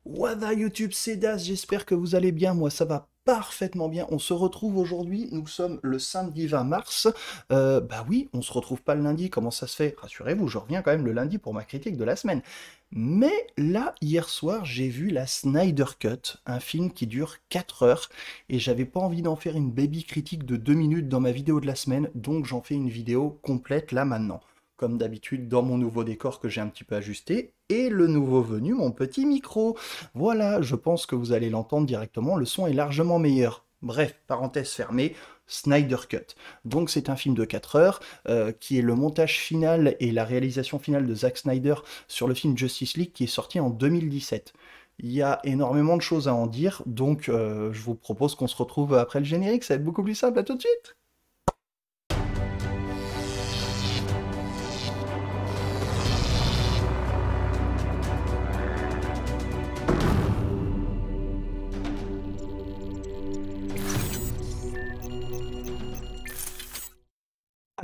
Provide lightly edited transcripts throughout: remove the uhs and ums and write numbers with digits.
What up YouTube, c'est Das, j'espère que vous allez bien, moi ça va parfaitement bien. On se retrouve aujourd'hui, nous sommes le samedi 20 mars. Bah oui, on se retrouve pas le lundi, comment ça se fait? Rassurez-vous, je reviens quand même le lundi pour ma critique de la semaine. Mais là, hier soir, j'ai vu la Snyder Cut, un film qui dure 4 heures, et j'avais pas envie d'en faire une baby critique de 2 minutes dans ma vidéo de la semaine, donc j'en fais une vidéo complète là maintenant. Comme d'habitude, dans mon nouveau décor que j'ai un petit peu ajusté, et le nouveau venu, mon petit micro. Voilà, je pense que vous allez l'entendre directement, le son est largement meilleur. Bref, parenthèse fermée, Snyder Cut. Donc c'est un film de 4 heures, qui est le montage final et la réalisation finale de Zack Snyder sur le film Justice League qui est sorti en 2017. Il y a énormément de choses à en dire, donc je vous propose qu'on se retrouve après le générique, ça va être beaucoup plus simple, à tout de suite.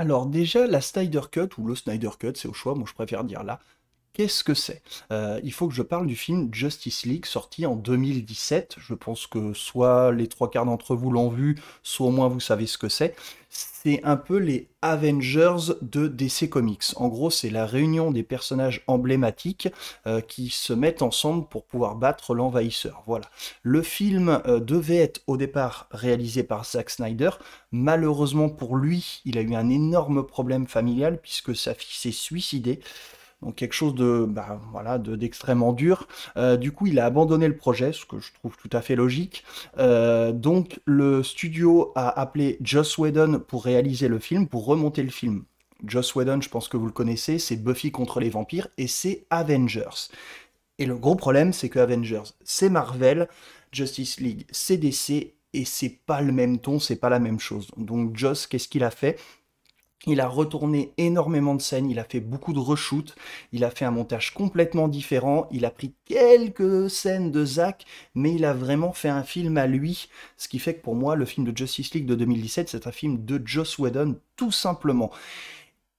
Alors déjà, la Snyder Cut, ou le Snyder Cut, c'est au choix, moi je préfère dire là. Qu'est-ce que c'est? Il faut que je parle du film Justice League, sorti en 2017. Je pense que soit les trois quarts d'entre vous l'ont vu, soit au moins vous savez ce que c'est. C'est un peu les Avengers de DC Comics. En gros, c'est la réunion des personnages emblématiques qui se mettent ensemble pour pouvoir battre l'envahisseur. Voilà. Le film devait être au départ réalisé par Zack Snyder. Malheureusement pour lui, il a eu un énorme problème familial puisque sa fille s'est suicidée. Donc quelque chose de, bah, voilà, d'extrêmement dur. Du coup, il a abandonné le projet, ce que je trouve tout à fait logique. Donc le studio a appelé Joss Whedon pour réaliser le film, pour remonter le film. Joss Whedon, je pense que vous le connaissez, c'est Buffy contre les vampires et c'est Avengers. Et le gros problème, c'est que Avengers, c'est Marvel, Justice League, c'est DC, et c'est pas le même ton, c'est pas la même chose. Donc Joss, qu'est-ce qu'il a fait? Il a retourné énormément de scènes, il a fait beaucoup de reshoots, il a fait un montage complètement différent, il a pris quelques scènes de Zack, mais il a vraiment fait un film à lui, ce qui fait que pour moi, le film de Justice League de 2017, c'est un film de Joss Whedon, tout simplement.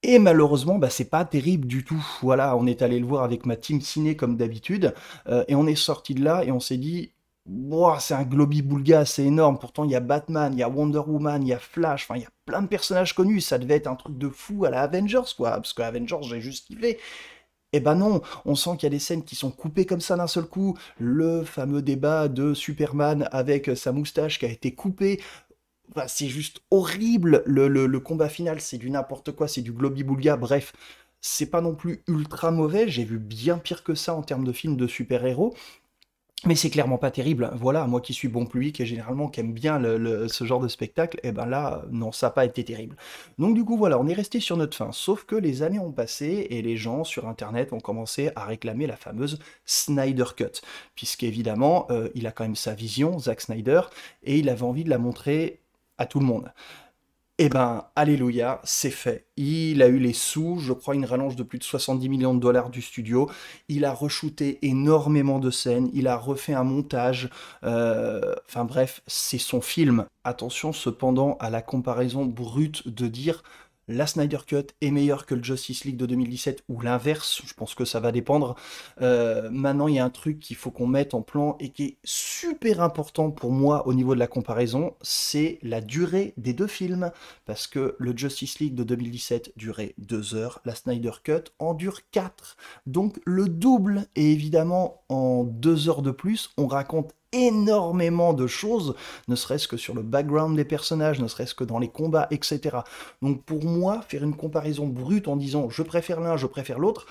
Et malheureusement, bah, c'est pas terrible du tout. Voilà, on est allé le voir avec ma team ciné comme d'habitude, et on est sorti de là et on s'est dit, ouah, c'est un globi-boulga, c'est énorme. Pourtant, il y a Batman, il y a Wonder Woman, il y a Flash, enfin, il y a plein de personnages connus. Ça devait être un truc de fou à la Avengers, quoi. Parce que Avengers, j'ai juste kiffé. Eh ben non, on sent qu'il y a des scènes qui sont coupées comme ça d'un seul coup. Le fameux débat de Superman avec sa moustache qui a été coupée. Enfin, c'est juste horrible. Le combat final, c'est du n'importe quoi, c'est du globi-boulga. Bref, c'est pas non plus ultra mauvais. J'ai vu bien pire que ça en termes de films de super-héros. Mais c'est clairement pas terrible. Voilà, moi qui suis bon public et généralement qui aime bien ce genre de spectacle, et ben là, non, ça n'a pas été terrible. Donc du coup, voilà, on est resté sur notre fin. Sauf que les années ont passé et les gens sur Internet ont commencé à réclamer la fameuse Snyder Cut. Puisqu'évidemment, il a quand même sa vision, Zack Snyder, et il avait envie de la montrer à tout le monde. Eh ben, alléluia, c'est fait. Il a eu les sous, je crois une rallonge de plus de 70 millions de dollars du studio. Il a re-shooté énormément de scènes, il a refait un montage. Enfin bref, c'est son film. Attention cependant à la comparaison brute de dire la Snyder Cut est meilleure que le Justice League de 2017 ou l'inverse, je pense que ça va dépendre. Maintenant, il y a un truc qu'il faut qu'on mette en plan et qui est super important pour moi au niveau de la comparaison, c'est la durée des deux films. Parce que le Justice League de 2017 durait 2 heures, la Snyder Cut en dure 4. Donc le double, et évidemment en 2 heures de plus, on raconte énormément de choses, ne serait-ce que sur le background des personnages, ne serait-ce que dans les combats, etc. Donc pour moi, faire une comparaison brute en disant je préfère l'un, je préfère l'autre,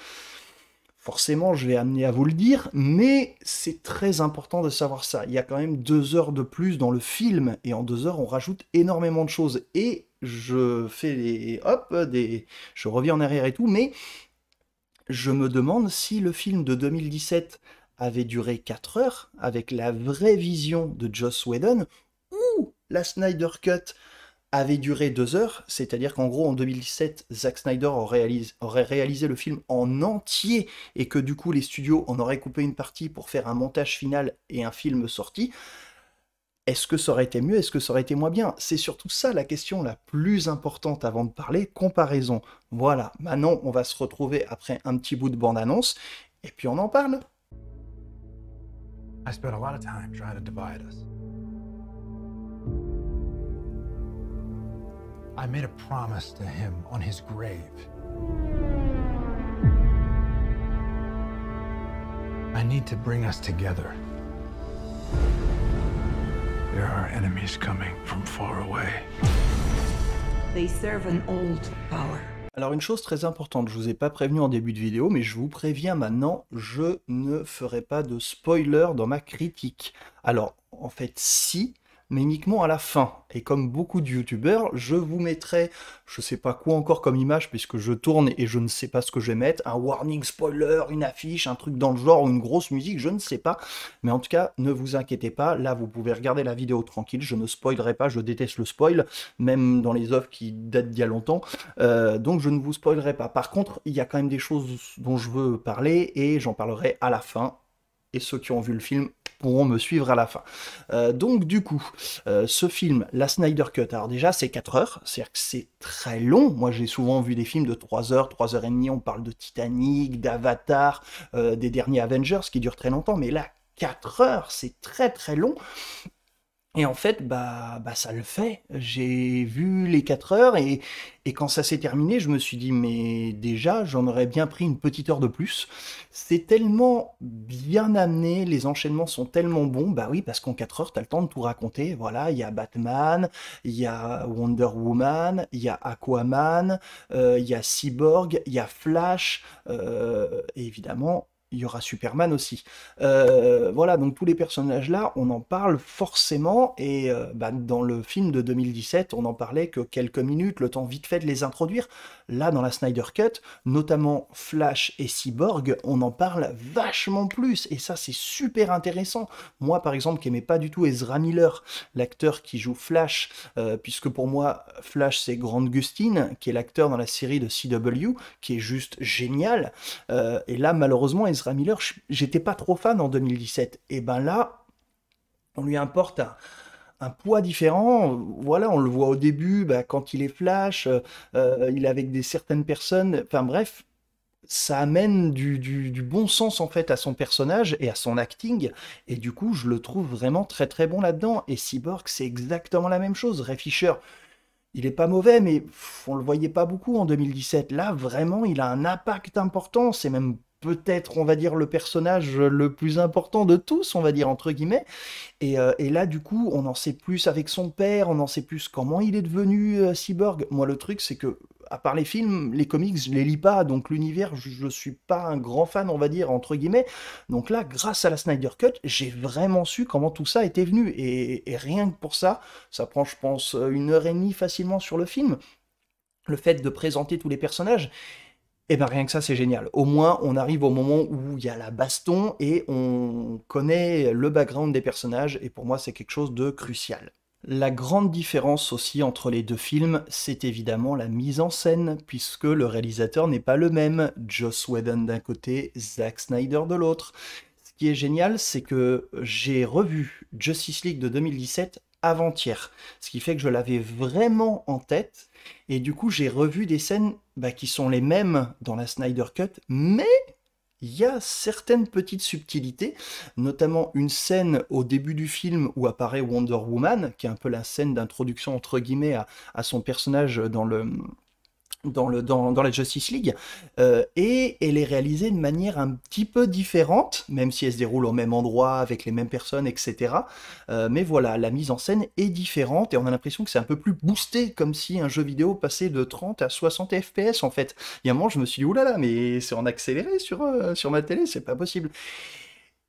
forcément, je vais amener à vous le dire, mais c'est très important de savoir ça. Il y a quand même 2 heures de plus dans le film, et en 2 heures, on rajoute énormément de choses. Et je fais des... Hop, des... Je reviens en arrière et tout, mais je me demande si le film de 2017 avait duré 4 heures, avec la vraie vision de Joss Whedon, ou la Snyder Cut avait duré 2 heures, c'est-à-dire qu'en gros en 2017, Zack Snyder aurait réalisé le film en entier et que du coup les studios en auraient coupé une partie pour faire un montage final et un film sorti. Est-ce que ça aurait été mieux? Est-ce que ça aurait été moins bien? C'est surtout ça la question la plus importante avant de parler, comparaison. Voilà, maintenant on va se retrouver après un petit bout de bande-annonce et puis on en parle. I spent a lot of time trying to divide us. I made a promise to him on his grave. I need to bring us together. There are enemies coming from far away. They serve an old power. Alors une chose très importante, je vous ai pas prévenu en début de vidéo, mais je vous préviens maintenant, je ne ferai pas de spoiler dans ma critique. Alors, en fait, si, mais uniquement à la fin. Et comme beaucoup de youtubeurs, je vous mettrai, je sais pas quoi encore comme image, puisque je tourne et je ne sais pas ce que je vais mettre, un warning spoiler, une affiche, un truc dans le genre, ou une grosse musique, je ne sais pas. Mais en tout cas, ne vous inquiétez pas, là vous pouvez regarder la vidéo tranquille, je ne spoilerai pas, je déteste le spoil, même dans les œuvres qui datent d'il y a longtemps, donc je ne vous spoilerai pas. Par contre, il y a quand même des choses dont je veux parler, et j'en parlerai à la fin, et ceux qui ont vu le film pourront me suivre à la fin. Donc du coup, ce film, la Snyder Cut, alors déjà c'est 4 heures, c'est-à-dire que c'est très long. Moi j'ai souvent vu des films de 3 heures, 3 heures et demie, on parle de Titanic, d'Avatar, des derniers Avengers qui durent très longtemps, mais là 4 heures, c'est très très long. Et en fait, bah ça le fait. J'ai vu les 4 heures et quand ça s'est terminé, je me suis dit, mais déjà, j'en aurais bien pris une petite heure de plus. C'est tellement bien amené, les enchaînements sont tellement bons, bah oui, parce qu'en 4 heures, t'as le temps de tout raconter. Voilà, il y a Batman, il y a Wonder Woman, il y a Aquaman, il y a Cyborg, il y a Flash, et évidemment, il y aura Superman aussi. Voilà, donc tous les personnages-là, on en parle forcément, et dans le film de 2017, on n'en parlait que quelques minutes, le temps vite fait de les introduire. Là, dans la Snyder Cut, notamment Flash et Cyborg, on en parle vachement plus, et ça, c'est super intéressant. Moi, par exemple, qui n'aimais pas du tout Ezra Miller, l'acteur qui joue Flash, puisque pour moi, Flash, c'est Grant Gustin, qui est l'acteur dans la série de CW, qui est juste génial, et là, malheureusement, Ezra Miller, j'étais pas trop fan en 2017. Et ben là, on lui importe un poids différent. Voilà, on le voit au début, quand il est Flash, il est avec certaines personnes. Enfin bref, ça amène du bon sens en fait à son personnage et à son acting. Et du coup, je le trouve vraiment très très bon là-dedans. Et Cyborg, c'est exactement la même chose. Ray Fisher, il est pas mauvais, mais on le voyait pas beaucoup en 2017. Là, vraiment, il a un impact important. C'est même peut-être, on va dire, le personnage le plus important de tous, on va dire, entre guillemets. Et là, du coup, on en sait plus avec son père, on en sait plus comment il est devenu cyborg. Moi, le truc, c'est que, à part les films, les comics, je les lis pas, donc l'univers, je suis pas un grand fan, on va dire, entre guillemets. Donc là, grâce à la Snyder Cut, j'ai vraiment su comment tout ça était venu. Et rien que pour ça, ça prend, je pense, 1 heure et demie facilement sur le film. Le fait de présenter tous les personnages, et ben rien que ça, c'est génial. Au moins, on arrive au moment où il y a la baston et on connaît le background des personnages, et pour moi, c'est quelque chose de crucial. La grande différence aussi entre les deux films, c'est évidemment la mise en scène, puisque le réalisateur n'est pas le même, Joss Whedon d'un côté, Zack Snyder de l'autre. Ce qui est génial, c'est que j'ai revu Justice League de 2017 avant-hier, ce qui fait que je l'avais vraiment en tête, et du coup j'ai revu des scènes qui sont les mêmes dans la Snyder Cut, mais il y a certaines petites subtilités, notamment une scène au début du film où apparaît Wonder Woman, qui est un peu la scène d'introduction entre guillemets à son personnage dans la Justice League, et elle est réalisée de manière un petit peu différente, même si elle se déroule au même endroit, avec les mêmes personnes, etc. Mais voilà, la mise en scène est différente, et on a l'impression que c'est un peu plus boosté, comme si un jeu vidéo passait de 30 à 60 FPS, en fait. Il y a un moment, je me suis dit, oulala, mais c'est en accéléré sur ma télé, c'est pas possible.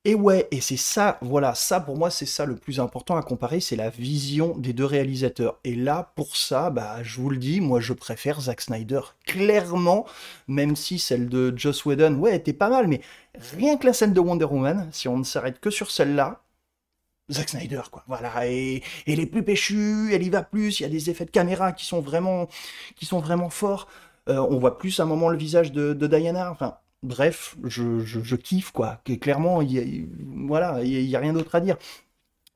Et ouais, et c'est ça, voilà, ça pour moi c'est ça le plus important à comparer, c'est la vision des deux réalisateurs. Et là, pour ça, je vous le dis, moi je préfère Zack Snyder, clairement, même si celle de Joss Whedon, ouais, était pas mal, mais rien que la scène de Wonder Woman, si on ne s'arrête que sur celle-là, Zack Snyder, quoi, voilà, et elle est plus péchue, elle y va plus, il y a des effets de caméra qui sont vraiment forts, on voit plus à un moment le visage de Diana, enfin... Bref, je kiffe, quoi. Clairement, voilà, il y a rien d'autre à dire.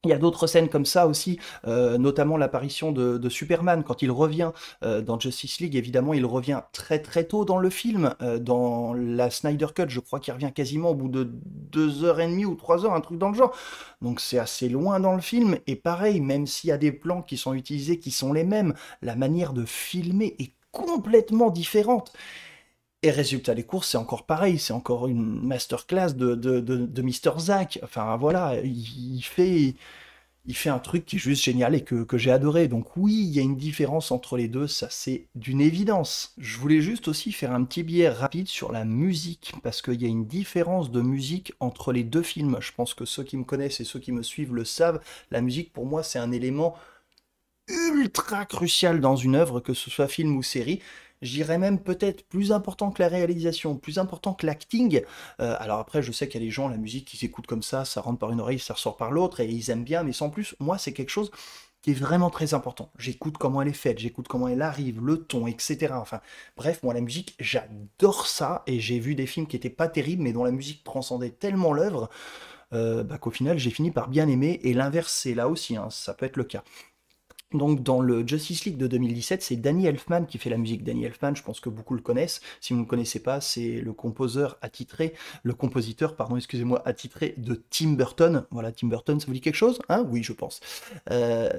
Il y a d'autres scènes comme ça aussi, notamment l'apparition de Superman quand il revient dans Justice League. Évidemment, il revient très très tôt dans le film. Dans la Snyder Cut, je crois qu'il revient quasiment au bout de 2 heures et demie ou 3 heures, un truc dans le genre. Donc c'est assez loin dans le film. Et pareil, même s'il y a des plans qui sont utilisés, qui sont les mêmes, la manière de filmer est complètement différente. Et résultat des courses, c'est encore pareil, c'est encore une masterclass de Mr. Zack. Enfin voilà, il fait un truc qui est juste génial et que j'ai adoré. Donc oui, il y a une différence entre les deux, ça c'est d'une évidence. Je voulais juste aussi faire un petit billet rapide sur la musique, parce qu'il y a une différence de musique entre les deux films. Je pense que ceux qui me connaissent et ceux qui me suivent le savent, la musique pour moi c'est un élément ultra crucial dans une œuvre, que ce soit film ou série. J'irais même peut-être plus important que la réalisation, plus important que l'acting. Alors après, je sais qu'il y a des gens, la musique, ils écoutent comme ça rentre par une oreille, ça ressort par l'autre, et ils aiment bien, mais sans plus, moi, c'est quelque chose qui est vraiment très important. J'écoute comment elle est faite, j'écoute comment elle arrive, le ton, etc. Enfin, bref, moi, la musique, j'adore ça, et j'ai vu des films qui étaient pas terribles, mais dont la musique transcendait tellement l'œuvre, qu'au final, j'ai fini par bien aimer, et l'inverse, c'est là aussi, hein, ça peut être le cas. Donc dans le Justice League de 2017, c'est Danny Elfman qui fait la musique. Danny Elfman, je pense que beaucoup le connaissent. Si vous ne le connaissez pas, c'est le compositeur, pardon, excusez-moi, attitré de Tim Burton. Voilà, Tim Burton, ça vous dit quelque chose? Hein? Oui, je pense.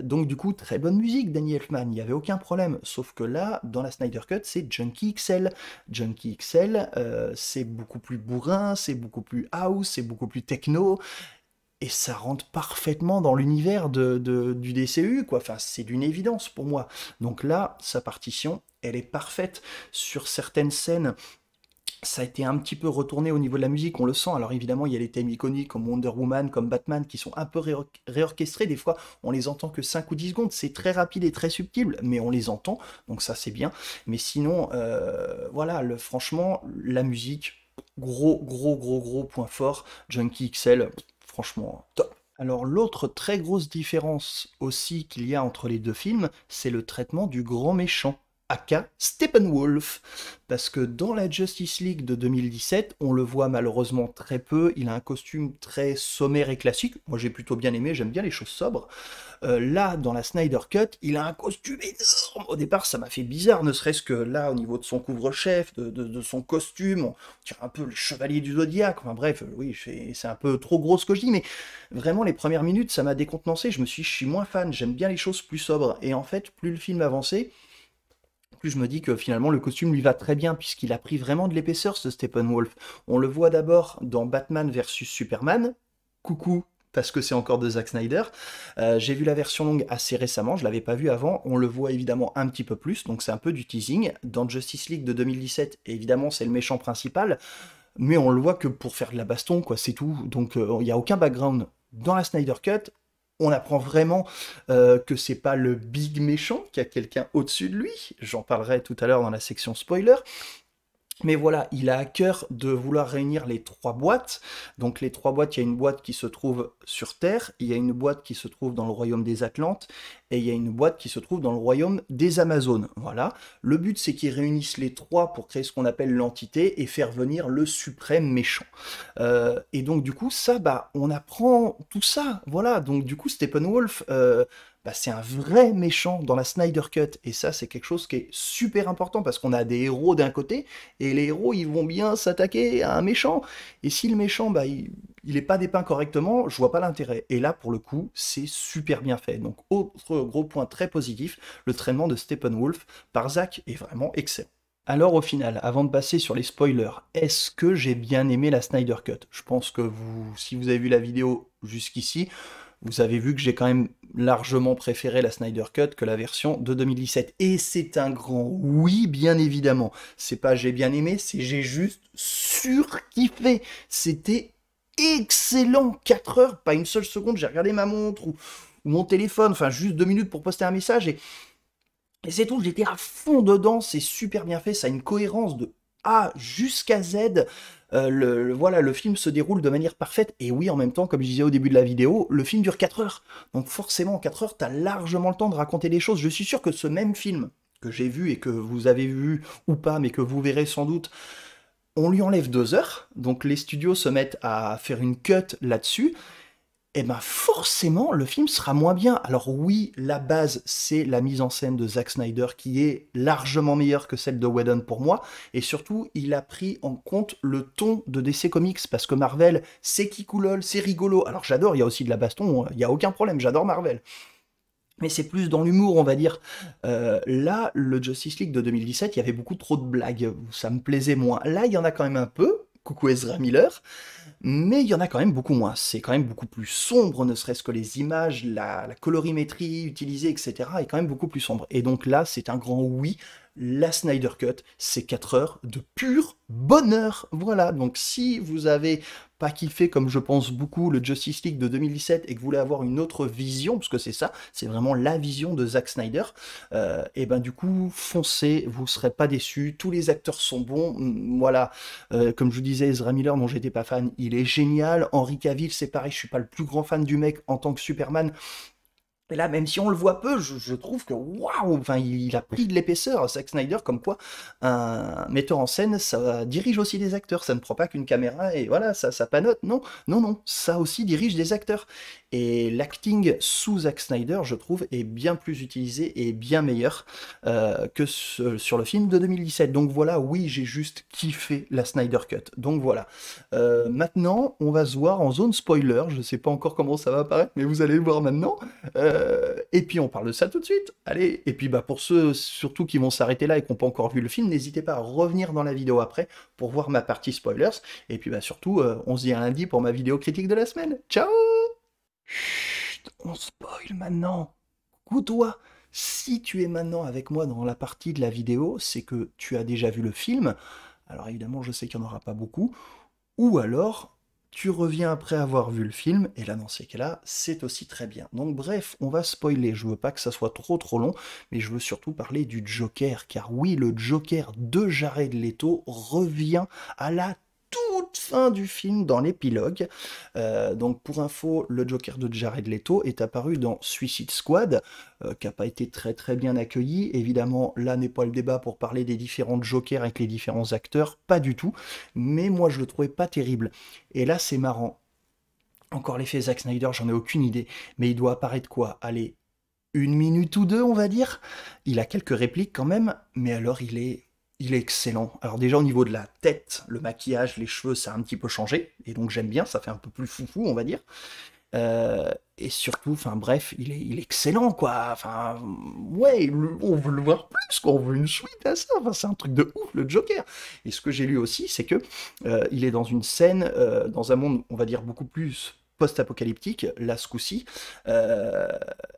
Donc du coup, très bonne musique, Danny Elfman, il n'y avait aucun problème. Sauf que là, dans la Snyder Cut, c'est Junkie XL. Junkie XL, c'est beaucoup plus bourrin, c'est beaucoup plus house, c'est beaucoup plus techno. Et ça rentre parfaitement dans l'univers du DCU, quoi. Enfin, c'est d'une évidence pour moi. Donc là, sa partition, elle est parfaite. Sur certaines scènes, ça a été un petit peu retourné au niveau de la musique, on le sent. Alors évidemment, il y a les thèmes iconiques comme Wonder Woman, comme Batman, qui sont un peu réorchestrés. Des fois, on les entend que 5 ou 10 secondes. C'est très rapide et très subtil, mais on les entend. Donc ça, c'est bien. Mais sinon, voilà, franchement, la musique, gros point fort. Junkie XL, franchement, top. Alors l'autre très grosse différence aussi qu'il y a entre les deux films, c'est le traitement du grand méchant, aka Steppenwolf. Parce que dans la Justice League de 2017, on le voit malheureusement très peu, il a un costume très sommaire et classique, moi j'ai plutôt bien aimé, j'aime bien les choses sobres. Là, dans la Snyder Cut, il a un costume énorme. Au départ, ça m'a fait bizarre, ne serait-ce que là, au niveau de son couvre-chef, de son costume, on dirait un peu le chevalier du Zodiac. Enfin bref, oui, c'est un peu trop gros ce que je dis, mais vraiment, les premières minutes, ça m'a décontenancé. Je me suis dit, je suis moins fan, j'aime bien les choses plus sobres. Et en fait, plus le film avançait, plus je me dis que finalement le costume lui va très bien puisqu'il a pris vraiment de l'épaisseur ce Steppenwolf. On le voit d'abord dans Batman versus Superman. Coucou, parce que c'est encore de Zack Snyder. J'ai vu la version longue assez récemment, je l'avais pas vu avant. On le voit évidemment un petit peu plus, donc c'est un peu du teasing. Dans Justice League de 2017, évidemment c'est le méchant principal, mais on le voit que pour faire de la baston, quoi, c'est tout. Donc il n'y a aucun background. Dans la Snyder Cut, on apprend vraiment que c'est pas le big méchant, qu'il y a quelqu'un au-dessus de lui. J'en parlerai tout à l'heure dans la section spoiler. Mais voilà, il a à cœur de vouloir réunir les trois boîtes. Donc les trois boîtes, il y a une boîte qui se trouve sur Terre, il y a une boîte qui se trouve dans le royaume des Atlantes, et il y a une boîte qui se trouve dans le royaume des Amazones. Voilà. Le but, c'est qu'ils réunissent les trois pour créer ce qu'on appelle l'entité et faire venir le suprême méchant. Et donc du coup, ça, bah, on apprend tout ça. Voilà. Donc du coup, Steppenwolf, bah, c'est un vrai méchant dans la Snyder Cut. Et ça, c'est quelque chose qui est super important parce qu'on a des héros d'un côté et les héros, ils vont bien s'attaquer à un méchant. Et si le méchant, bah, il est pas dépeint correctement, je vois pas l'intérêt. Et là, pour le coup, c'est super bien fait. Donc, autre gros point très positif, le traitement de Steppenwolf par Zack est vraiment excellent. Alors au final, avant de passer sur les spoilers, est-ce que j'ai bien aimé la Snyder Cut? Je pense que si vous avez vu la vidéo jusqu'ici, vous avez vu que j'ai quand même largement préféré la Snyder Cut que la version de 2017. Et c'est un grand oui, bien évidemment. C'est pas j'ai bien aimé, c'est j'ai juste surkiffé. C'était excellent. 4 heures, pas une seule seconde, j'ai regardé ma montre ou mon téléphone, enfin juste 2 minutes pour poster un message et c'est tout, j'étais à fond dedans, c'est super bien fait, ça a une cohérence de A jusqu'à Z. Voilà, le film se déroule de manière parfaite. Et oui, en même temps, comme je disais au début de la vidéo, le film dure 4 heures. Donc forcément, en 4 heures, t'as largement le temps de raconter des choses. Je suis sûr que ce même film que j'ai vu et que vous avez vu ou pas, mais que vous verrez sans doute, on lui enlève 2 heures. Donc les studios se mettent à faire une cut là-dessus. eh ben forcément, le film sera moins bien. Alors oui, la base, c'est la mise en scène de Zack Snyder, qui est largement meilleure que celle de Whedon pour moi, et surtout, il a pris en compte le ton de DC Comics, parce que Marvel, c'est kikoulol, c'est rigolo. Alors j'adore, il y a aussi de la baston, il y a aucun problème, j'adore Marvel. Mais c'est plus dans l'humour, on va dire. Là, le Justice League de 2017, il y avait beaucoup trop de blagues, ça me plaisait moins. Là, il y en a quand même un peu, coucou Ezra Miller, mais il y en a quand même beaucoup moins. C'est quand même beaucoup plus sombre, ne serait-ce que les images, la colorimétrie utilisée, etc. est quand même beaucoup plus sombre. Et donc là, c'est un grand oui. La Snyder Cut, c'est 4 heures de pur bonheur. Voilà, donc si vous avez pas kiffé, comme je pense beaucoup, le Justice League de 2017 et que vous voulez avoir une autre vision, parce que c'est ça, c'est vraiment la vision de Zack Snyder, et ben du coup, foncez, vous serez pas déçus, tous les acteurs sont bons, voilà, comme je vous disais, Ezra Miller, dont j'étais pas fan, il est génial. Henry Cavill, c'est pareil, je suis pas le plus grand fan du mec en tant que Superman. Et là, même si on le voit peu, je trouve que waouh, enfin, il a pris de l'épaisseur, Zack Snyder, comme quoi un metteur en scène, ça dirige aussi des acteurs, ça ne prend pas qu'une caméra et voilà, ça panote. Non, non, non, ça aussi dirige des acteurs. Et l'acting sous Zack Snyder, je trouve, est bien plus utilisé et bien meilleur sur le film de 2017. Donc voilà, oui, j'ai juste kiffé la Snyder Cut. Donc voilà. Maintenant, on va se voir en zone spoiler. Je sais pas encore comment ça va apparaître, mais vous allez le voir maintenant. Et puis on parle de ça tout de suite. Allez, et puis bah pour ceux surtout qui vont s'arrêter là et qui n'ont pas encore vu le film, n'hésitez pas à revenir dans la vidéo après pour voir ma partie spoilers. Et puis bah surtout, on se dit à lundi pour ma vidéo critique de la semaine. Ciao! Chut, on spoil maintenant. Coucou-toi. Si tu es maintenant avec moi dans la partie de la vidéo, c'est que tu as déjà vu le film. Alors évidemment, je sais qu'il n'y en aura pas beaucoup. Ou alors, tu reviens après avoir vu le film, et là, dans ces cas-là, c'est aussi très bien. Donc bref, on va spoiler, je veux pas que ça soit trop long, mais je veux surtout parler du Joker, car oui, le Joker de Jared Leto revient à la toute fin du film dans l'épilogue. Donc pour info, le Joker de Jared Leto est apparu dans Suicide Squad, qui n'a pas été très bien accueilli. Évidemment, là n'est pas le débat pour parler des différents Jokers avec les différents acteurs, pas du tout. Mais moi je le trouvais pas terrible. Et là c'est marrant. Encore l'effet Zack Snyder, j'en ai aucune idée. Mais il doit apparaître quoi? Allez, 1 minute ou deux, on va dire. Il a quelques répliques quand même, mais alors il est excellent. Alors déjà au niveau de la tête, le maquillage, les cheveux, ça a un petit peu changé, et donc j'aime bien, ça fait un peu plus foufou, on va dire. Et surtout, enfin bref, il est excellent, quoi. Enfin, ouais, on veut le voir plus, quoi. On veut une suite à ça. Enfin, c'est un truc de ouf, le Joker. Et ce que j'ai lu aussi, c'est que il est dans une scène, dans un monde, on va dire, beaucoup plus post-apocalyptique, là ce coup-ci, euh,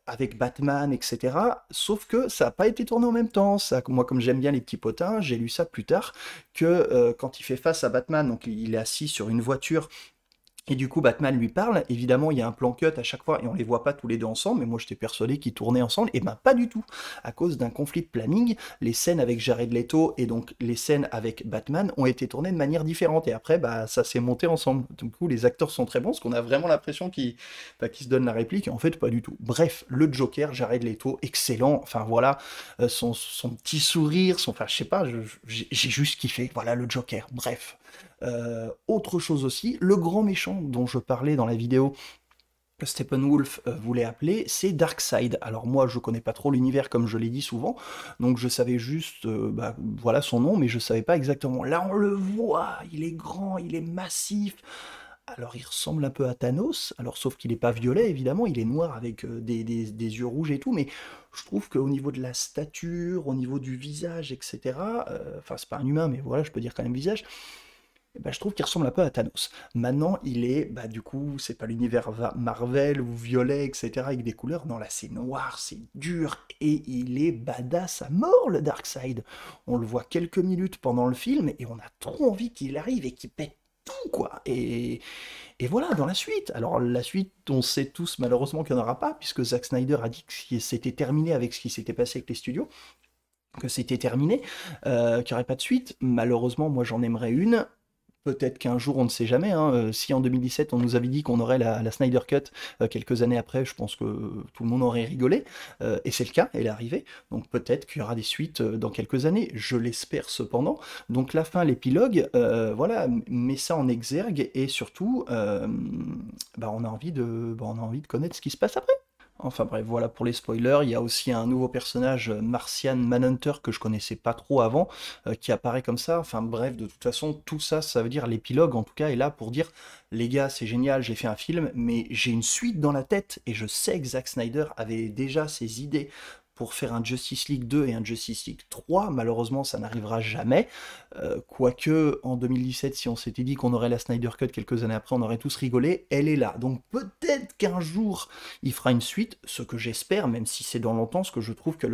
avec Batman, etc. Sauf que ça n'a pas été tourné en même temps. Ça, moi, comme j'aime bien les petits potins, j'ai lu ça plus tard, que quand il fait face à Batman, donc il est assis sur une voiture et du coup, Batman lui parle. Évidemment, il y a un plan cut à chaque fois et on les voit pas tous les deux ensemble. Mais moi, j'étais persuadé qu'ils tournaient ensemble. Et ben, pas du tout. À cause d'un conflit de planning, les scènes avec Jared Leto et donc les scènes avec Batman ont été tournées de manière différente. Et après, bah, ça s'est monté ensemble. Du coup, les acteurs sont très bons parce qu'on a vraiment l'impression qu'ils se donnent la réplique. Et en fait, pas du tout. Bref, le Joker, Jared Leto, excellent. Enfin, voilà, son petit sourire, enfin, je sais pas, j'ai juste kiffé. Voilà, le Joker. Bref. Autre chose aussi, le grand méchant dont je parlais dans la vidéo que Steppenwolf voulait appeler, c'est Darkseid. Alors moi, je connais pas trop l'univers comme je l'ai dit souvent, donc je savais juste, bah, voilà son nom, mais je savais pas exactement. Là, on le voit, il est grand, il est massif. Alors il ressemble un peu à Thanos, alors sauf qu'il n'est pas violet évidemment, il est noir avec des yeux rouges et tout, mais je trouve qu'au niveau de la stature, au niveau du visage, etc., enfin c'est pas un humain, mais voilà, je peux dire quand même visage, eh ben, je trouve qu'il ressemble un peu à Thanos. Maintenant, il est, bah du coup, c'est pas l'univers Marvel ou violet, etc., avec des couleurs. Non, là, c'est noir, c'est dur, et il est badass à mort, le Darkseid. On le voit quelques minutes pendant le film, et on a trop envie qu'il arrive et qu'il pète tout, quoi. Et voilà, dans la suite. Alors, la suite, on sait tous, malheureusement, qu'il n'y en aura pas, puisque Zack Snyder a dit que c'était terminé avec ce qui s'était passé avec les studios, que c'était terminé, qu'il n'y aurait pas de suite. Malheureusement, moi, j'en aimerais une, Peut-être qu'un jour, on ne sait jamais, hein, si en 2017 on nous avait dit qu'on aurait la Snyder Cut quelques années après, je pense que tout le monde aurait rigolé, et c'est le cas, elle est arrivée, donc peut-être qu'il y aura des suites dans quelques années, je l'espère cependant. Donc la fin, l'épilogue, voilà, met ça en exergue, et surtout, bah, on a envie de connaître ce qui se passe après. Enfin bref, voilà pour les spoilers. Il y a aussi un nouveau personnage, Martian Manhunter, que je connaissais pas trop avant, qui apparaît comme ça. Enfin bref, de toute façon, tout ça, ça veut dire l'épilogue, en tout cas, est là pour dire, les gars, c'est génial, j'ai fait un film, mais j'ai une suite dans la tête, et je sais que Zack Snyder avait déjà ses idées pour faire un Justice League 2 et un Justice League 3. Malheureusement, ça n'arrivera jamais. Quoique, en 2017, si on s'était dit qu'on aurait la Snyder Cut quelques années après, on aurait tous rigolé. Elle est là. Donc peut-être qu'un jour, il fera une suite, ce que j'espère, même si c'est dans longtemps, parce que je trouve que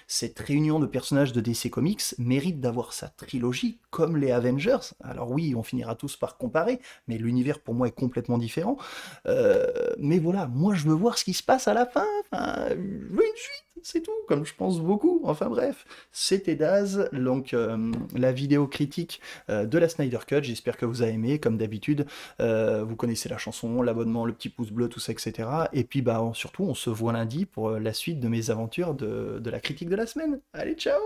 cette réunion de personnages de DC Comics mérite d'avoir sa trilogie, comme les Avengers. Alors oui, on finira tous par comparer, mais l'univers pour moi est complètement différent. Mais voilà, moi je veux voir ce qui se passe à la fin. Enfin, je veux une suite, c'est tout, comme je pense beaucoup. Enfin bref, c'était Daz, donc la vidéo critique de la Snyder Cut. J'espère que vous avez aimé, comme d'habitude. Vous connaissez la chanson, l'abonnement, le petit pouce bleu, tout ça, etc. Et puis bah surtout, on se voit lundi pour la suite de mes aventures de la critique de la semaine. Allez, ciao!